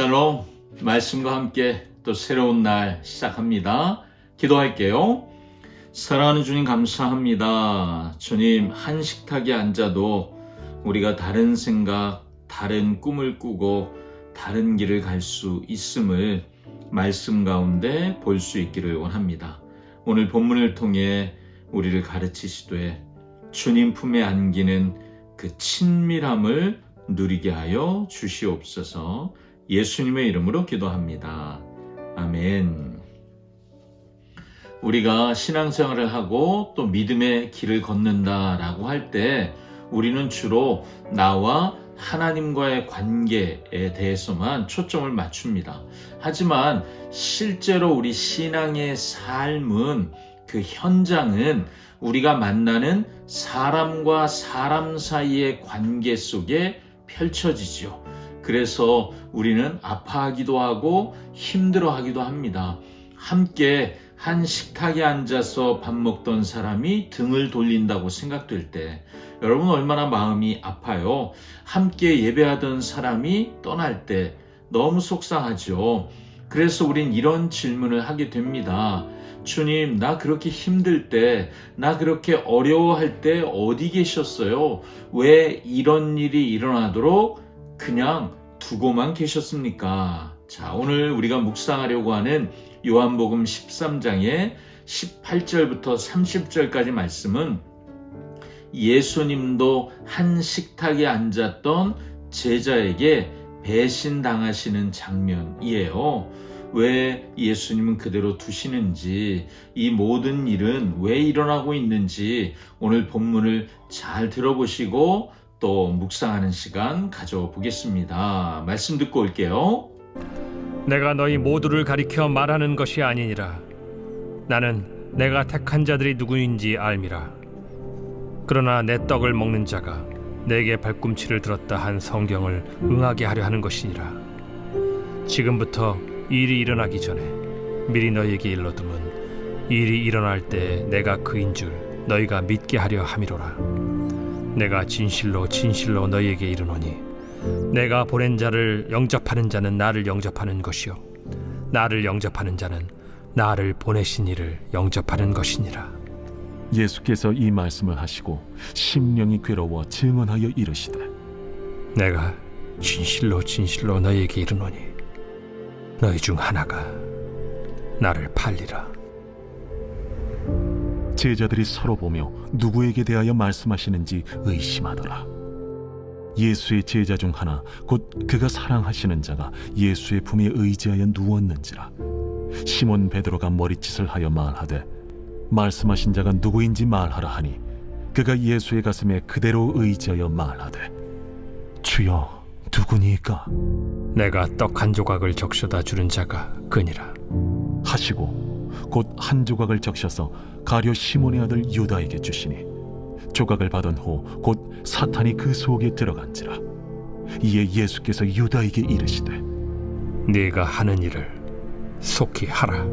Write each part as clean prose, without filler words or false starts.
샬롬, 말씀과 함께 또 새로운 날 시작합니다. 기도할게요. 사랑하는 주님 감사합니다. 주님, 한 식탁에 앉아도 우리가 다른 생각, 다른 꿈을 꾸고 다른 길을 갈 수 있음을 말씀 가운데 볼 수 있기를 원합니다. 오늘 본문을 통해 우리를 가르치시되 주님 품에 안기는 그 친밀함을 누리게 하여 주시옵소서. 예수님의 이름으로 기도합니다. 아멘. 우리가 신앙생활을 하고 또 믿음의 길을 걷는다라고 할 때 우리는 주로 나와 하나님과의 관계에 대해서만 초점을 맞춥니다. 하지만 실제로 우리 신앙의 삶은 그 현장은 우리가 만나는 사람과 사람 사이의 관계 속에 펼쳐지죠. 그래서 우리는 아파하기도 하고 힘들어하기도 합니다. 함께 한 식탁에 앉아서 밥 먹던 사람이 등을 돌린다고 생각될 때 여러분 얼마나 마음이 아파요. 함께 예배하던 사람이 떠날 때 너무 속상하죠. 그래서 우린 이런 질문을 하게 됩니다. 주님, 나 그렇게 힘들 때, 나 그렇게 어려워할 때 어디 계셨어요? 왜 이런 일이 일어나도록 그냥 두고만 계셨습니까? 자, 오늘 우리가 묵상하려고 하는 요한복음 13장의 18절부터 30절까지 말씀은 예수님도 한 식탁에 앉았던 제자에게 배신당하시는 장면이에요. 왜 예수님은 그대로 두시는지, 이 모든 일은 왜 일어나고 있는지 오늘 본문을 잘 들어보시고 또 묵상하는 시간 가져보겠습니다. 말씀 듣고 올게요. 내가 너희 모두를 가리켜 말하는 것이 아니니라. 나는 내가 택한 자들이 누구인지 알미라. 그러나 내 떡을 먹는 자가 내게 발꿈치를 들었다 한 성경을 응하게 하려 하는 것이니라. 지금부터 일이 일어나기 전에 미리 너희에게 일러두면 일이 일어날 때 내가 그인 줄 너희가 믿게 하려 함이로라. 내가 진실로 진실로 너희에게 이르노니 내가 보낸 자를 영접하는 자는 나를 영접하는 것이요 나를 영접하는 자는 나를 보내신 이를 영접하는 것이니라. 예수께서 이 말씀을 하시고 심령이 괴로워 증언하여 이르시되 내가 진실로 진실로 너희에게 이르노니 너희 중 하나가 나를 팔리라. 제자들이 서로 보며 누구에게 대하여 말씀하시는지 의심하더라. 예수의 제자 중 하나 곧 그가 사랑하시는 자가 예수의 품에 의지하여 누웠는지라. 시몬 베드로가 머리짓을 하여 말하되 말씀하신 자가 누구인지 말하라 하니 그가 예수의 가슴에 그대로 의지하여 말하되 주여 누구니까? 내가 떡 한 조각을 적셔다 주는 자가 그니라 하시고 곧 한 조각을 적셔서 가룟 시몬의 아들 유다에게 주시니 조각을 받은 후 곧 사탄이 그 속에 들어간지라. 이에 예수께서 유다에게 이르시되 네가 하는 일을 속히 하라.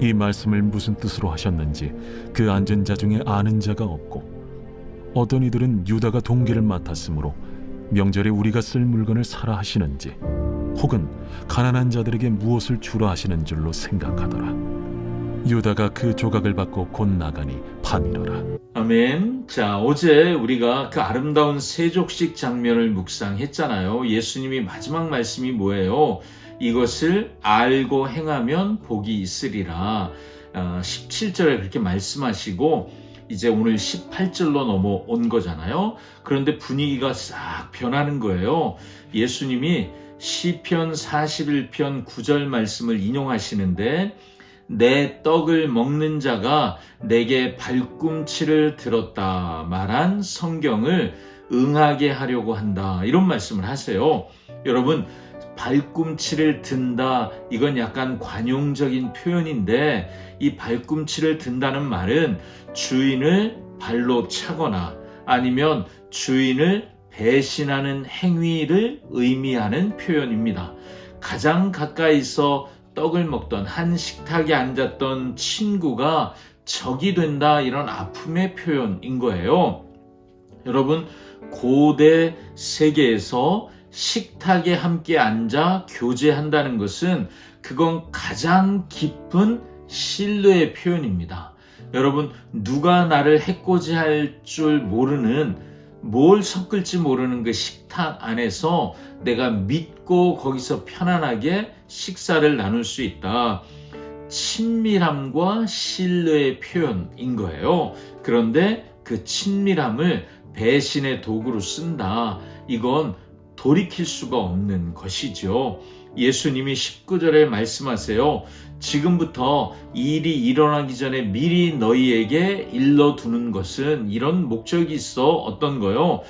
이 말씀을 무슨 뜻으로 하셨는지 그 앉은 자 중에 아는 자가 없고 어떤 이들은 유다가 동기를 맡았으므로 명절에 우리가 쓸 물건을 사라 하시는지 혹은 가난한 자들에게 무엇을 주라 하시는 줄로 생각하더라. 유다가 그 조각을 받고 곧 나가니 밤이러라. 아멘. 자, 어제 우리가 그 아름다운 세족식 장면을 묵상했잖아요. 예수님이 마지막 말씀이 뭐예요? 이것을 알고 행하면 복이 있으리라. 17절에 그렇게 말씀하시고 이제 오늘 18절로 넘어온 거잖아요. 그런데 분위기가 싹 변하는 거예요. 예수님이 시편 41편 9절 말씀을 인용하시는데 내 떡을 먹는 자가 내게 발꿈치를 들었다 말한 성경을 응하게 하려고 한다. 이런 말씀을 하세요. 여러분, 발꿈치를 든다, 이건 약간 관용적인 표현인데 이 발꿈치를 든다는 말은 주인을 발로 차거나 아니면 주인을 배신하는 행위를 의미하는 표현입니다. 가장 가까이서 떡을 먹던 한 식탁에 앉았던 친구가 적이 된다, 이런 아픔의 표현인 거예요. 여러분, 고대 세계에서 식탁에 함께 앉아 교제한다는 것은 그건 가장 깊은 신뢰의 표현입니다. 여러분, 누가 나를 해코지할 줄 모르는, 뭘 섞을지 모르는 그 식탁 안에서 내가 믿고 거기서 편안하게 식사를 나눌 수 있다. 친밀함과 신뢰의 표현인 거예요. 그런데 그 친밀함을 배신의 도구로 쓴다. 이건 돌이킬 수가 없는 것이죠. 예수님이 19절에 말씀하세요. 지금부터 일이 일어나기 전에 미리 너희에게 일러두는 것은 이런 목적이 있어. 어떤 거요?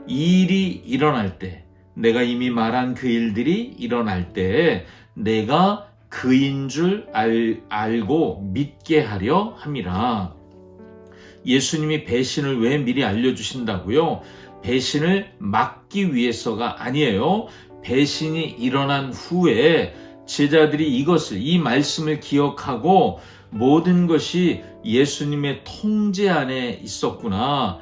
일이 일어날 때, 내가 이미 말한 그 일들이 일어날 때 내가 그인 줄 알고 믿게 하려 함이라. 예수님이 배신을 왜 미리 알려주신다고요? 배신을 막기 위해서가 아니에요. 배신이 일어난 후에 제자들이 이 말씀을 기억하고 모든 것이 예수님의 통제 안에 있었구나.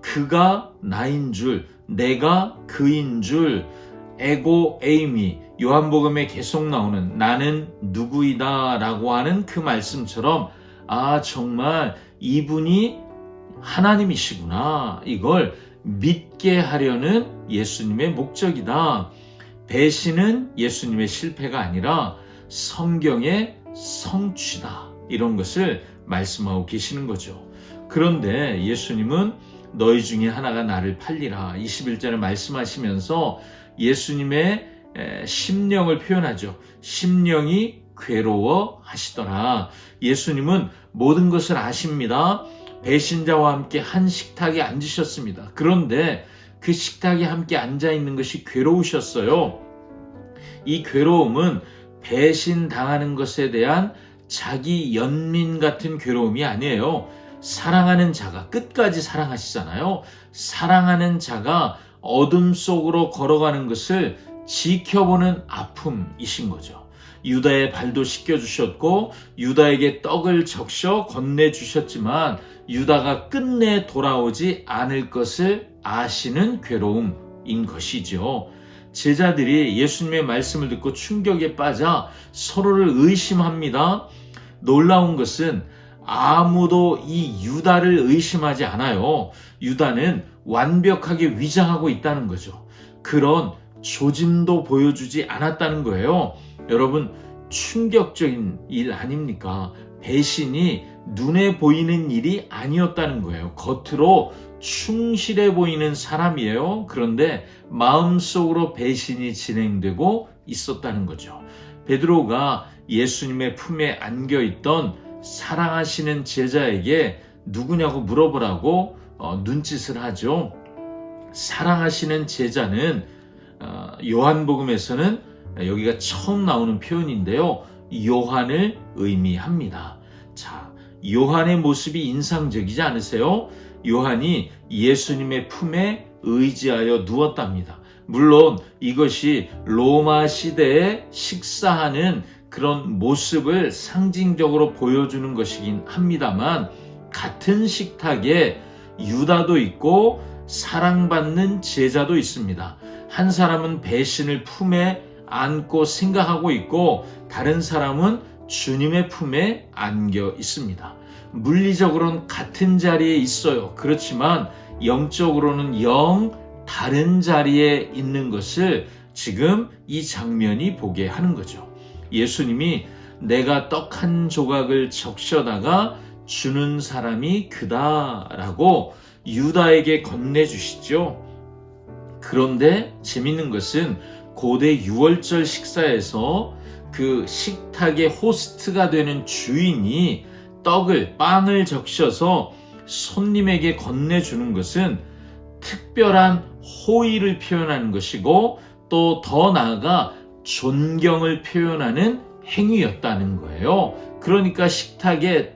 그가 나인 줄, 내가 그인 줄, 에고 에이미, 요한복음에 계속 나오는 나는 누구이다 라고 하는 그 말씀처럼, 정말 이분이 하나님이시구나, 이걸 믿게 하려는 예수님의 목적이다. 배신은 예수님의 실패가 아니라 성경의 성취다, 이런 것을 말씀하고 계시는 거죠. 그런데 예수님은 너희 중에 하나가 나를 팔리라, 21절에 말씀하시면서 예수님의 심령을 표현하죠. 심령이 괴로워하시더라. 예수님은 모든 것을 아십니다. 배신자와 함께 한 식탁에 앉으셨습니다. 그런데 그 식탁에 함께 앉아있는 것이 괴로우셨어요. 이 괴로움은 배신당하는 것에 대한 자기 연민 같은 괴로움이 아니에요. 사랑하는 자가, 끝까지 사랑하시잖아요. 사랑하는 자가 어둠 속으로 걸어가는 것을 지켜보는 아픔이신 거죠. 유다의 발도 씻겨주셨고 유다에게 떡을 적셔 건네주셨지만 유다가 끝내 돌아오지 않을 것을 아시는 괴로움인 것이죠. 제자들이 예수님의 말씀을 듣고 충격에 빠져 서로를 의심합니다. 놀라운 것은 아무도 이 유다를 의심하지 않아요. 유다는 완벽하게 위장하고 있다는 거죠. 그런 조짐도 보여주지 않았다는 거예요. 여러분, 충격적인 일 아닙니까? 배신이 눈에 보이는 일이 아니었다는 거예요. 겉으로 충실해 보이는 사람이에요. 그런데 마음속으로 배신이 진행되고 있었다는 거죠. 베드로가 예수님의 품에 안겨있던 사랑하시는 제자에게 누구냐고 물어보라고 눈짓을 하죠. 사랑하시는 제자는 요한복음에서는 여기가 처음 나오는 표현인데요. 요한을 의미합니다. 자, 요한의 모습이 인상적이지 않으세요? 요한이 예수님의 품에 의지하여 누웠답니다. 물론 이것이 로마 시대에 식사하는 그런 모습을 상징적으로 보여주는 것이긴 합니다만, 같은 식탁에 유다도 있고 사랑받는 제자도 있습니다. 한 사람은 배신을 품에 안고 생각하고 있고 다른 사람은 주님의 품에 안겨 있습니다. 물리적으로는 같은 자리에 있어요. 그렇지만 영적으로는 영 다른 자리에 있는 것을 지금 이 장면이 보게 하는 거죠. 예수님이 내가 떡 한 조각을 적셔다가 주는 사람이 그다라고 유다에게 건네주시죠. 그런데 재밌는 것은 고대 유월절 식사에서 그 식탁의 호스트가 되는 주인이 빵을 적셔서 손님에게 건네주는 것은 특별한 호의를 표현하는 것이고 또 더 나아가 존경을 표현하는 행위였다는 거예요. 그러니까 식탁에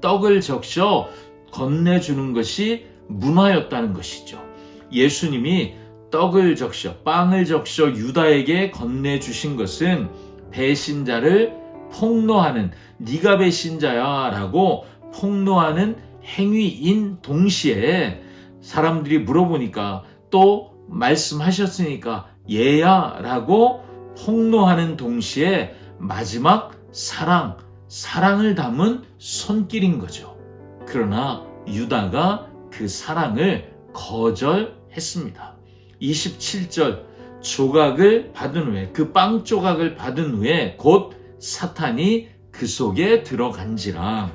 떡을 적셔 건네주는 것이 문화였다는 것이죠. 예수님이 빵을 적셔 유다에게 건네주신 것은 배신자를 폭로하는, 네가 배신자야 라고 폭로하는 행위인 동시에 사람들이 물어보니까 또 말씀하셨으니까 얘야 라고 폭로하는 동시에 마지막 사랑을 담은 손길인 거죠. 그러나 유다가 그 사랑을 거절했습니다. 27절 조각을 받은 후에 그 빵 조각을 받은 후에 곧 사탄이 그 속에 들어간지라.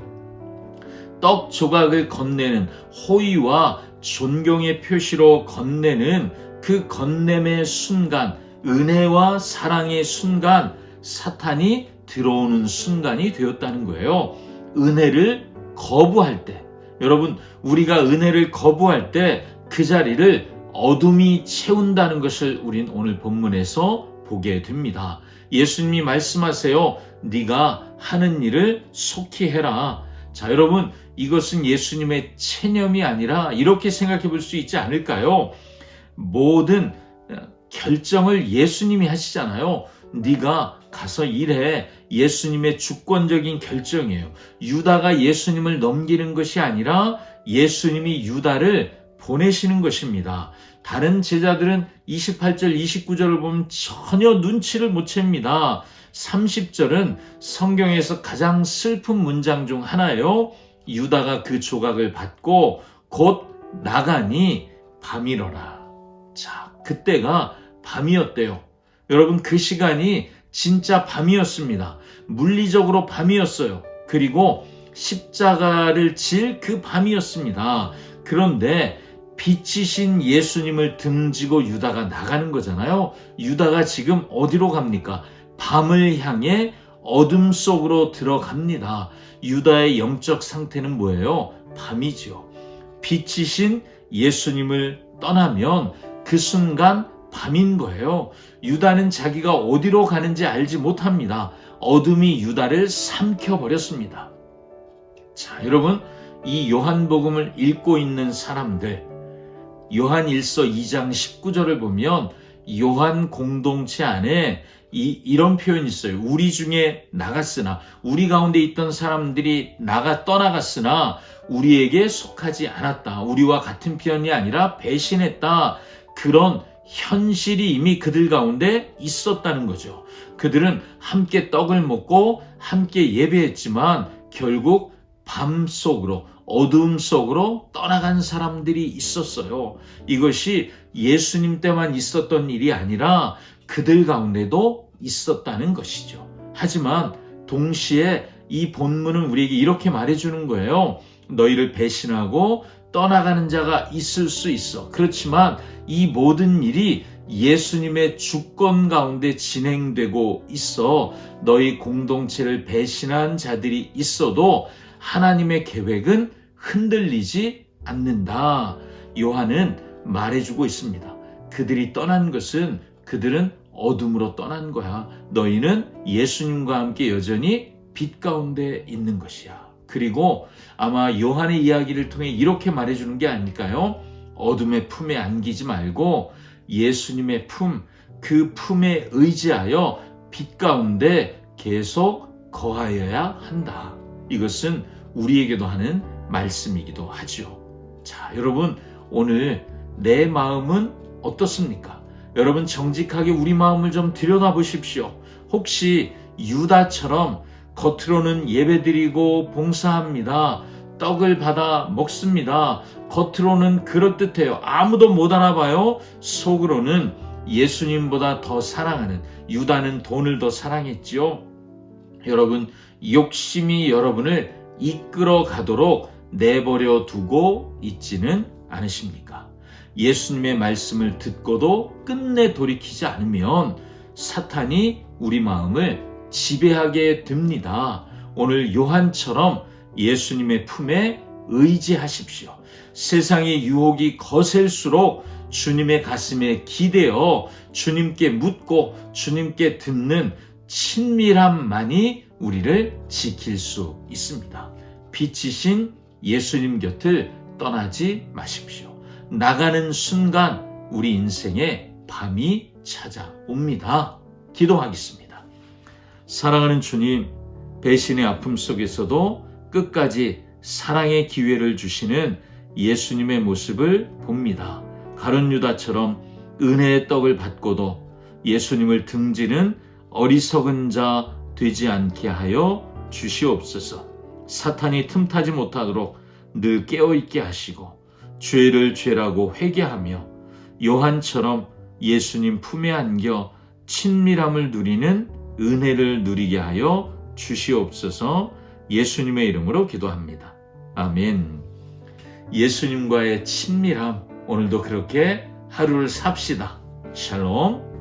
떡 조각을 건네는 호의와 존경의 표시로 건네는 그 건냄의 순간, 은혜와 사랑의 순간, 사탄이 들어오는 순간이 되었다는 거예요. 은혜를 거부할 때, 여러분, 우리가 은혜를 거부할 때 그 자리를 어둠이 채운다는 것을 우린 오늘 본문에서 보게 됩니다. 예수님이 말씀하세요. 네가 하는 일을 속히 해라. 자, 여러분, 이것은 예수님의 체념이 아니라 이렇게 생각해 볼 수 있지 않을까요? 모든 결정을 예수님이 하시잖아요. 네가 가서 일해. 예수님의 주권적인 결정이에요. 유다가 예수님을 넘기는 것이 아니라 예수님이 유다를 보내시는 것입니다. 다른 제자들은 28절, 29절을 보면 전혀 눈치를 못 챕니다. 30절은 성경에서 가장 슬픈 문장 중 하나예요. 유다가 그 조각을 받고 곧 나가니 밤이러라. 자, 그때가 밤이었대요. 여러분, 그 시간이 진짜 밤이었습니다. 물리적으로 밤이었어요. 그리고 십자가를 질 그 밤이었습니다. 그런데 빛이신 예수님을 등지고 유다가 나가는 거잖아요. 유다가 지금 어디로 갑니까? 밤을 향해 어둠 속으로 들어갑니다. 유다의 영적 상태는 뭐예요? 밤이죠. 빛이신 예수님을 떠나면 그 순간 밤인 거예요. 유다는 자기가 어디로 가는지 알지 못합니다. 어둠이 유다를 삼켜버렸습니다. 자, 여러분, 이 요한복음을 읽고 있는 사람들, 요한일서 2장 19절을 보면 요한 공동체 안에 이런 표현이 있어요. 우리 중에 나갔으나, 우리 가운데 있던 사람들이 떠나갔으나 우리에게 속하지 않았다. 우리와 같은 편이 아니라 배신했다. 그런 현실이 이미 그들 가운데 있었다는 거죠. 그들은 함께 떡을 먹고 함께 예배했지만 결국 밤 속으로, 어두움 속으로 떠나간 사람들이 있었어요. 이것이 예수님 때만 있었던 일이 아니라 그들 가운데도 있었다는 것이죠. 하지만 동시에 이 본문은 우리에게 이렇게 말해주는 거예요. 너희를 배신하고 떠나가는 자가 있을 수 있어. 그렇지만 이 모든 일이 예수님의 주권 가운데 진행되고 있어. 너희 공동체를 배신한 자들이 있어도 하나님의 계획은 흔들리지 않는다. 요한은 말해주고 있습니다. 그들이 떠난 것은 그들은 어둠으로 떠난 거야. 너희는 예수님과 함께 여전히 빛 가운데 있는 것이야. 그리고 아마 요한의 이야기를 통해 이렇게 말해주는 게 아닐까요? 어둠의 품에 안기지 말고 예수님의 그 품에 의지하여 빛 가운데 계속 거하여야 한다. 이것은 우리에게도 하는 말씀이기도 하죠. 자, 여러분, 오늘 내 마음은 어떻습니까? 여러분, 정직하게 우리 마음을 좀 들여다보십시오. 혹시 유다처럼 겉으로는 예배드리고 봉사합니다. 떡을 받아 먹습니다. 겉으로는 그럴듯해요. 아무도 못 알아봐요. 속으로는 예수님보다 더 사랑하는, 유다는 돈을 더 사랑했지요. 여러분, 욕심이 여러분을 이끌어 가도록 내버려 두고 있지는 않으십니까? 예수님의 말씀을 듣고도 끝내 돌이키지 않으면 사탄이 우리 마음을 지배하게 됩니다. 오늘 요한처럼 예수님의 품에 의지하십시오. 세상의 유혹이 거셀수록 주님의 가슴에 기대어 주님께 묻고 주님께 듣는 친밀함만이 우리를 지킬 수 있습니다. 빛이신 예수님 곁을 떠나지 마십시오. 나가는 순간 우리 인생에 밤이 찾아옵니다. 기도하겠습니다. 사랑하는 주님, 배신의 아픔 속에서도 끝까지 사랑의 기회를 주시는 예수님의 모습을 봅니다. 가룟 유다처럼 은혜의 떡을 받고도 예수님을 등지는 어리석은 자 되지 않게 하여 주시옵소서. 사탄이 틈타지 못하도록 늘 깨어있게 하시고 죄를 죄라고 회개하며 요한처럼 예수님 품에 안겨 친밀함을 누리는 은혜를 누리게 하여 주시옵소서. 예수님의 이름으로 기도합니다. 아멘. 예수님과의 친밀함, 오늘도 그렇게 하루를 삽시다. 샬롬.